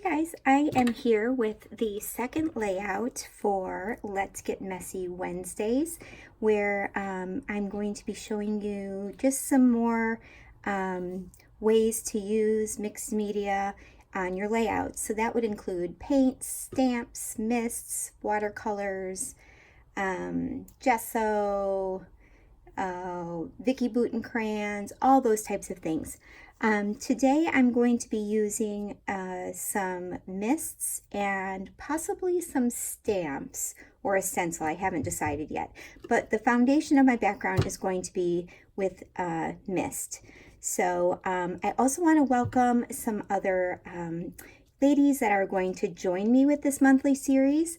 Hey guys, I am here with the second layout for Let's Get Messy Wednesdays, where I'm going to be showing you just some more ways to use mixed media on your layout. So that would include paints, stamps, mists, watercolors, gesso, Vicky Bouton crayons, all those types of things. Today I'm going to be using some mists and possibly some stamps or a stencil. I haven't decided yet, but the foundation of my background is going to be with mist. So I also want to welcome some other ladies that are going to join me with this monthly series.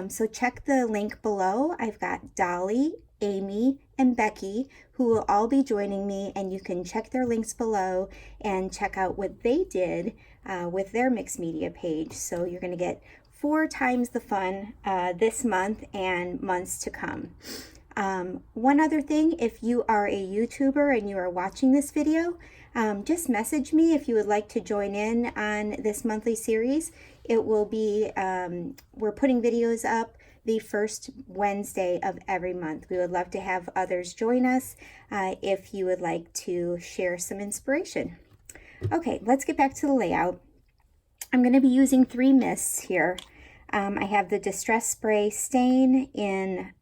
So check the link below. I've got Dollie, Amy, and Becky, who will all be joining me, and you can check their links below and check out what they did with their mixed media page. So you're going to get 4 times the fun this month and months to come. One other thing, if you are a YouTuber and you are watching this video, just message me if you would like to join in on this monthly series. It will be, we're putting videos up the first Wednesday of every month. We would love to have others join us if you would like to share some inspiration. Okay, let's get back to the layout. I'm going to be using 3 mists here. I have the Distress Spray Stain in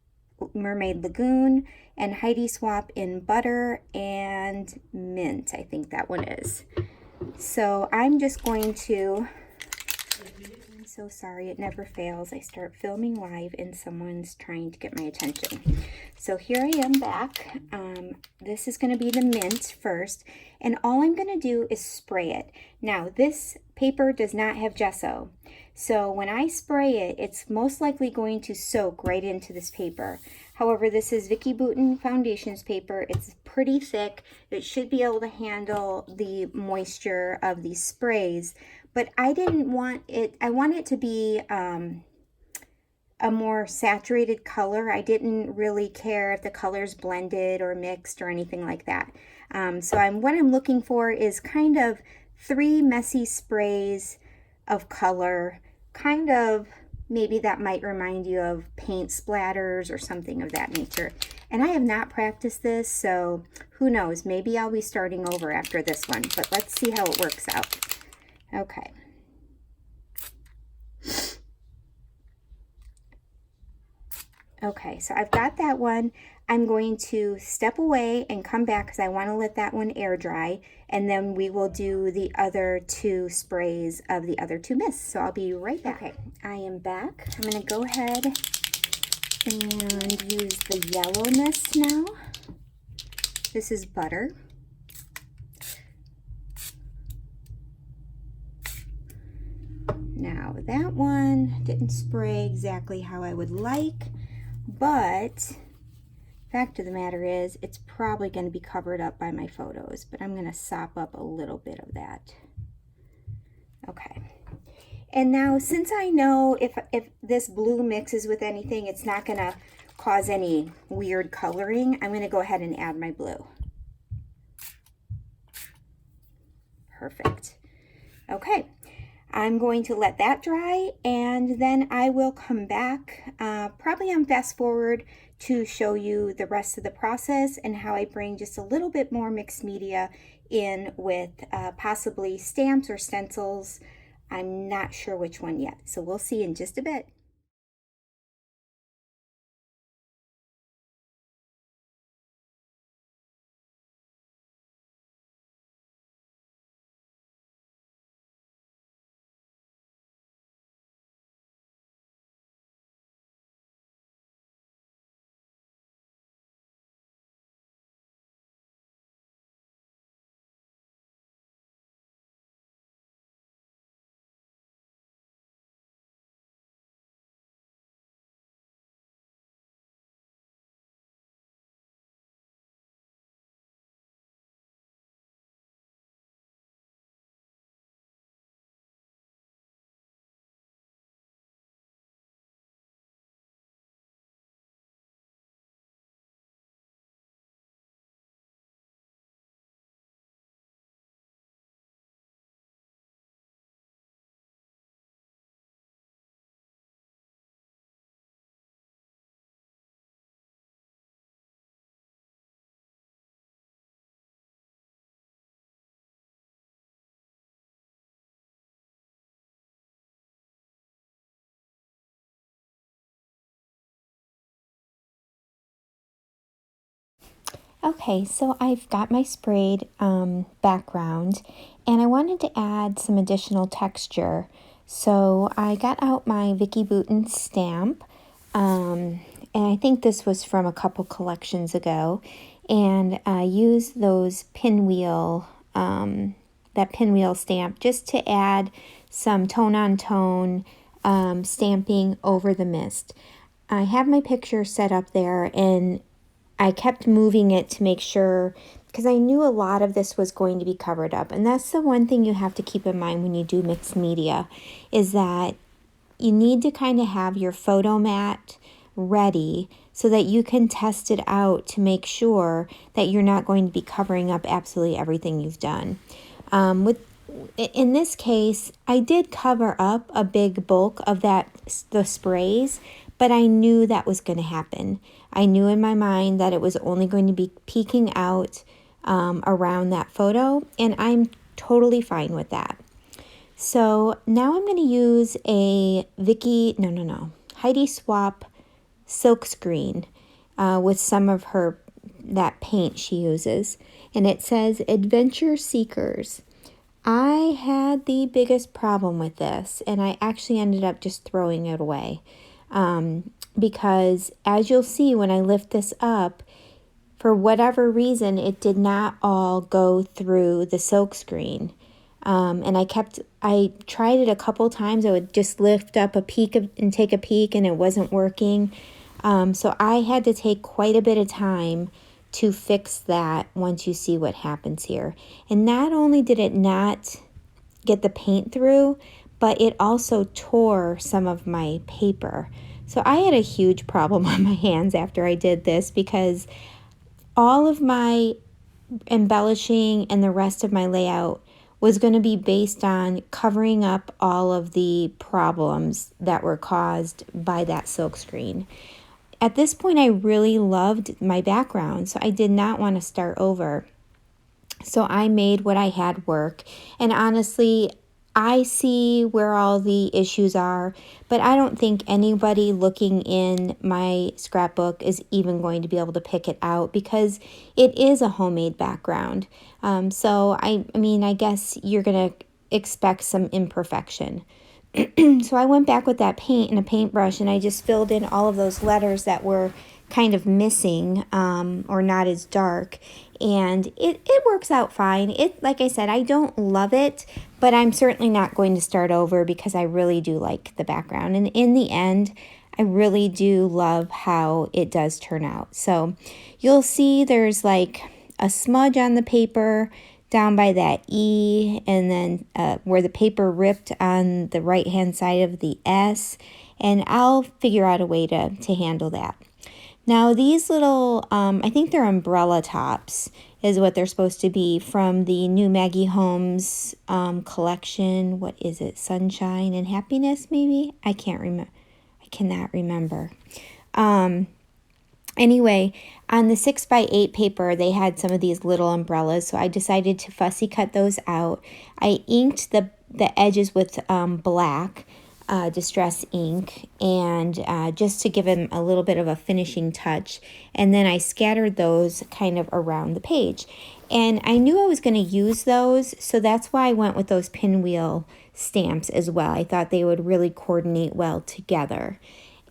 Mermaid Lagoon and Heidi Swap in Butter and Mint, I think that one is. So I'm just going to, I'm so sorry, it never fails. I start filming live and someone's trying to get my attention. So here I am back. This is going to be the mint first, and all I'm going to do is spray it. Now this paper does not have gesso, so when I spray it, it's most likely going to soak right into this paper. However, this is Vicky Bouton Foundations paper. It's pretty thick. It should be able to handle the moisture of these sprays, but I didn't want it, I want it to be a more saturated color. I didn't really care if the colors blended or mixed or anything like that. So what I'm looking for is kind of 3 messy sprays of color, kind of maybe that might remind you of paint splatters or something of that nature. And I have not practiced this, so who knows, maybe I'll be starting over after this one, but let's see how it works out. Okay. Okay, so I've got that one. I'm going to step away and come back because I want to let that one air dry, and then we will do the other 2 sprays of the other 2 mists. So I'll be right back. Okay, I am back. I'm going to go ahead and use the yellow mist now. This is Butter. Now that one didn't spray exactly how I would like, but fact of the matter is it's probably going to be covered up by my photos, but I'm going to sop up a little bit of that. Okay. And now, since I know if this blue mixes with anything, it's not going to cause any weird coloring, I'm going to go ahead and add my blue. Perfect. Okay. I'm going to let that dry, and then I will come back probably on fast forward to show you the rest of the process and how I bring just a little bit more mixed media in with possibly stamps or stencils. I'm not sure which one yet, so we'll see in just a bit. Okay, so I've got my sprayed background, and I wanted to add some additional texture. So I got out my Vicky Bouton stamp, and I think this was from a couple collections ago, and I used those pinwheel, that pinwheel stamp just to add some tone-on-tone stamping over the mist. I have my picture set up there, and I kept moving it to make sure, because I knew a lot of this was going to be covered up. And that's the one thing you have to keep in mind when you do mixed media, is that you need to kind of have your photo mat ready so that you can test it out to make sure that you're not going to be covering up absolutely everything you've done. In this case, I did cover up a big bulk of the sprays, but I knew that was going to happen. I knew in my mind that it was only going to be peeking out around that photo, and I'm totally fine with that. So now I'm going to use a Heidi Swap silk screen with some of that paint she uses, and it says Adventure Seekers. I had the biggest problem with this, and I actually ended up just throwing it away. Because as you'll see when I lift this up, for whatever reason, it did not all go through the silk screen. And I tried it a couple times. I would just lift up and take a peek, and it wasn't working. So I had to take quite a bit of time to fix that once you see what happens here. And not only did it not get the paint through, but it also tore some of my paper. So I had a huge problem on my hands after I did this, because all of my embellishing and the rest of my layout was going to be based on covering up all of the problems that were caused by that silk screen. At this point, I really loved my background, so I did not want to start over. So I made what I had work. And honestly, I see where all the issues are, but I don't think anybody looking in my scrapbook is even going to be able to pick it out, because it is a homemade background. So I guess you're going to expect some imperfection. So I went back with that paint and a paintbrush, and I just filled in all of those letters that were kind of missing or not as dark. And it works out fine. Like I said, I don't love it, but I'm certainly not going to start over, because I really do like the background. And in the end, I really do love how it does turn out. So you'll see there's like a smudge on the paper down by that E, and then where the paper ripped on the right hand side of the S, and I'll figure out a way to handle that. Now these little, I think they're umbrella tops is what they're supposed to be, from the new Maggie Holmes collection. What is it? Sunshine and Happiness, maybe? I cannot remember. Anyway, on the 6x8 paper, they had some of these little umbrellas, so I decided to fussy cut those out. I inked the edges with black distress ink, and just to give them a little bit of a finishing touch. And then I scattered those kind of around the page. And I knew I was going to use those, so that's why I went with those pinwheel stamps as well. I thought they would really coordinate well together.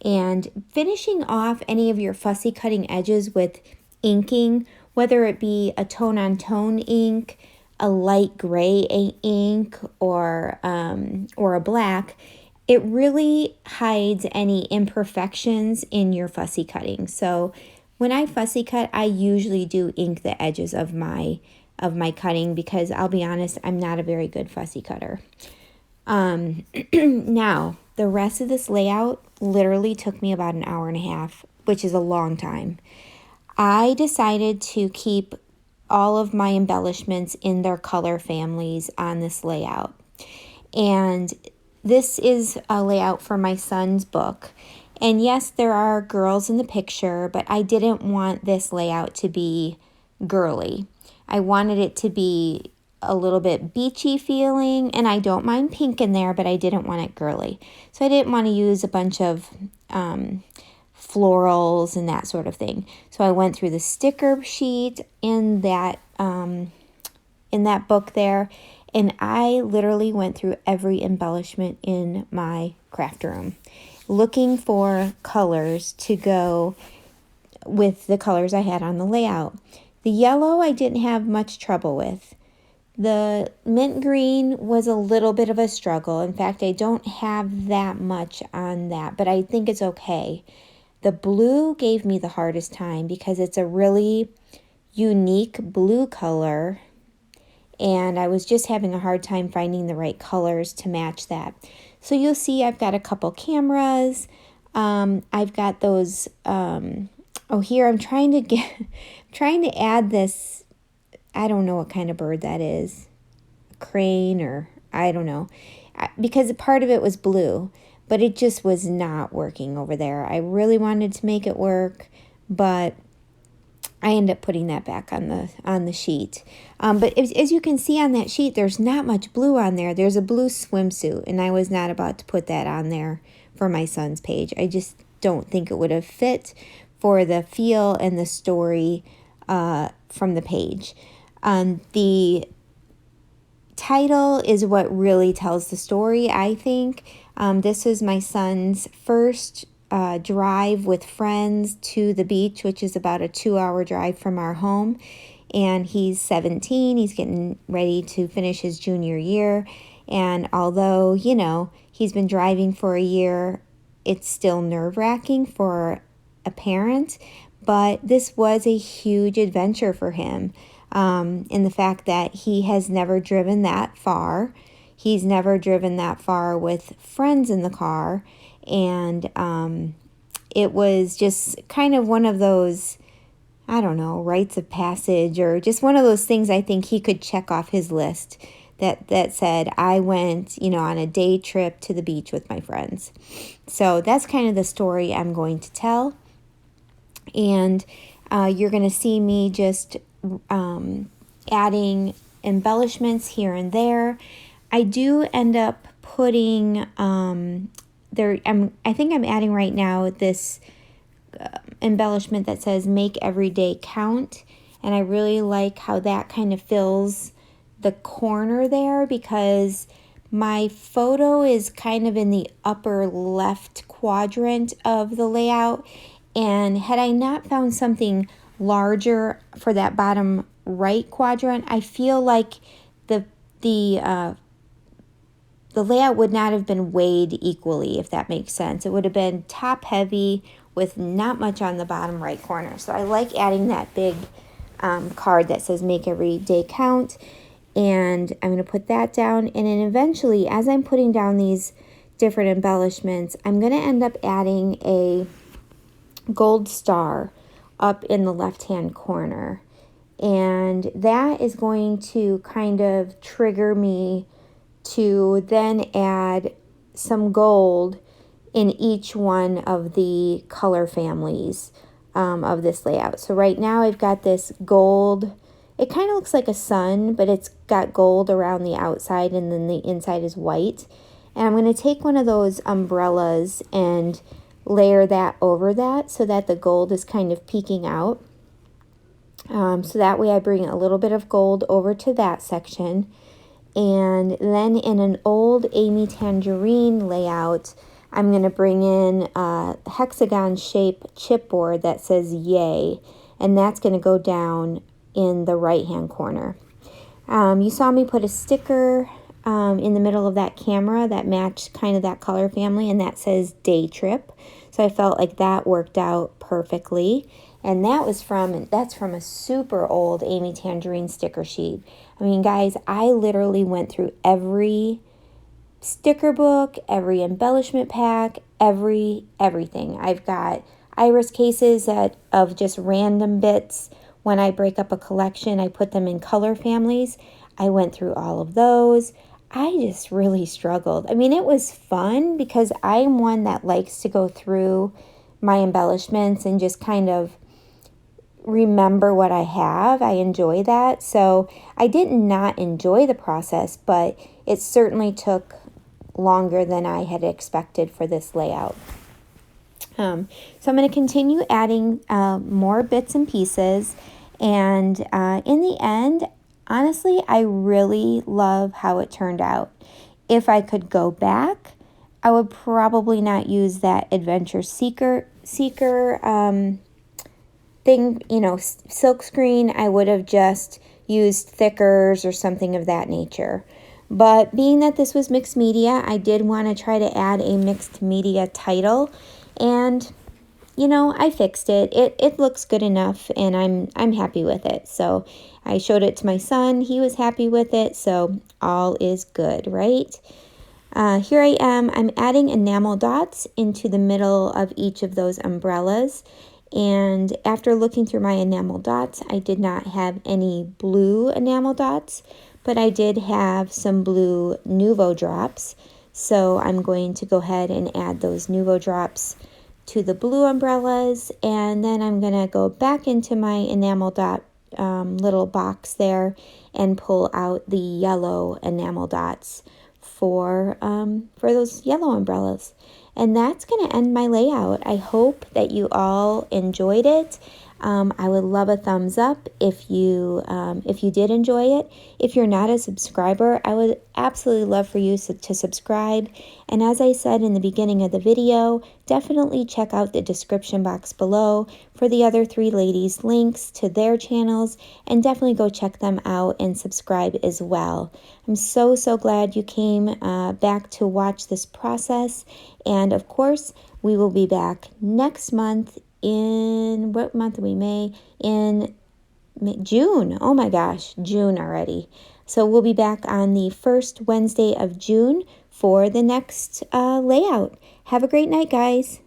And finishing off any of your fussy cutting edges with inking, whether it be a tone-on-tone ink, a light gray ink, or a black, it really hides any imperfections in your fussy cutting. So when I fussy cut, I usually do ink the edges of my cutting, because I'll be honest, I'm not a very good fussy cutter. Now, the rest of this layout literally took me about an hour and a half, which is a long time. I decided to keep all of my embellishments in their color families on this layout. And this is a layout for my son's book. And yes, there are girls in the picture, but I didn't want this layout to be girly. I wanted it to be a little bit beachy feeling, and I don't mind pink in there, but I didn't want it girly. So I didn't want to use a bunch of florals and that sort of thing. So I went through the sticker sheet in that book there, and I literally went through every embellishment in my craft room, looking for colors to go with the colors I had on the layout. The yellow I didn't have much trouble with. The mint green was a little bit of a struggle. In fact, I don't have that much on that, but I think it's okay. The blue gave me the hardest time because it's a really unique blue color, and I was just having a hard time finding the right colors to match that. So you'll see I've got a couple cameras. I've got those, here I'm trying to add this, I don't know what kind of bird that is, a crane, or I don't know, because part of it was blue, but it just was not working over there. I really wanted to make it work, but I end up putting that back on the sheet. But as you can see on that sheet, there's not much blue on there. There's a blue swimsuit, and I was not about to put that on there for my son's page. I just don't think it would have fit for the feel and the story from the page. The title is what really tells the story, I think. This is my son's first drive with friends to the beach, which is about a 2-hour drive from our home. And he's 17. He's getting ready to finish his junior year. And although, he's been driving for a year, it's still nerve-wracking for a parent. But this was a huge adventure for him, in the fact that he has never driven that far. He's never driven that far with friends in the car. And it was just kind of one of those, I don't know, rites of passage, or just one of those things I think he could check off his list that said, I went, on a day trip to the beach with my friends. So that's kind of the story I'm going to tell. And you're going to see me just adding embellishments here and there. I do end up putting I think I'm adding right now this embellishment that says make every day count, and I really like how that kind of fills the corner there, because my photo is kind of in the upper left quadrant of the layout, and had I not found something larger for that bottom right quadrant, I feel like the layout would not have been weighed equally, if that makes sense. It would have been top heavy with not much on the bottom right corner. So I like adding that big card that says make every day count. And I'm going to put that down. And then eventually, as I'm putting down these different embellishments, I'm going to end up adding a gold star up in the left-hand corner. And that is going to kind of trigger me to then add some gold in each one of the color families of this layout. So right now I've got this gold. It kind of looks like a sun, but it's got gold around the outside, and then the inside is white. And I'm going to take one of those umbrellas and layer that over that so that the gold is kind of peeking out. So that way I bring a little bit of gold over to that section. And then in an old Amy Tangerine layout, I'm going to bring in a hexagon shape chipboard that says yay, and that's going to go down in the right hand corner. You saw me put a sticker in the middle of that camera that matched kind of that color family, and that says day trip. So I felt like that worked out perfectly. And that's from a super old Amy Tangerine sticker sheet. I mean, guys, I literally went through every sticker book, every embellishment pack, everything. I've got iris cases of just random bits. When I break up a collection, I put them in color families. I went through all of those. I just really struggled. I mean, it was fun because I'm one that likes to go through my embellishments and just kind of remember what I have. I enjoy that. So I did not enjoy the process, but it certainly took longer than I had expected for this layout. So I'm going to continue adding more bits and pieces, and in the end, honestly, I really love how it turned out. If I could go back, I would probably not use that adventure seeker thing, silk screen. I would have just used thickers or something of that nature. But being that this was mixed media, I did want to try to add a mixed media title, and I fixed it. It looks good enough, and I'm happy with it. So I showed it to my son. He was happy with it, so all is good, right? Here I am. I'm adding enamel dots into the middle of each of those umbrellas. And after looking through my enamel dots, I did not have any blue enamel dots, but I did have some blue Nuvo drops. So I'm going to go ahead and add those Nuvo drops to the blue umbrellas, and then I'm going to go back into my enamel dot little box there and pull out the yellow enamel dots for those yellow umbrellas. And that's going to end my layout. I hope that you all enjoyed it. I would love a thumbs up if you did enjoy it. If you're not a subscriber, I would absolutely love for you to subscribe. And as I said in the beginning of the video, definitely check out the description box below for the other three ladies' links to their channels, and definitely go check them out and subscribe as well. I'm so glad you came back to watch this process. And of course, we will be back next month. In what month are we? In June. Oh my gosh, June already. So we'll be back on the first Wednesday of June for the next layout. Have a great night, guys.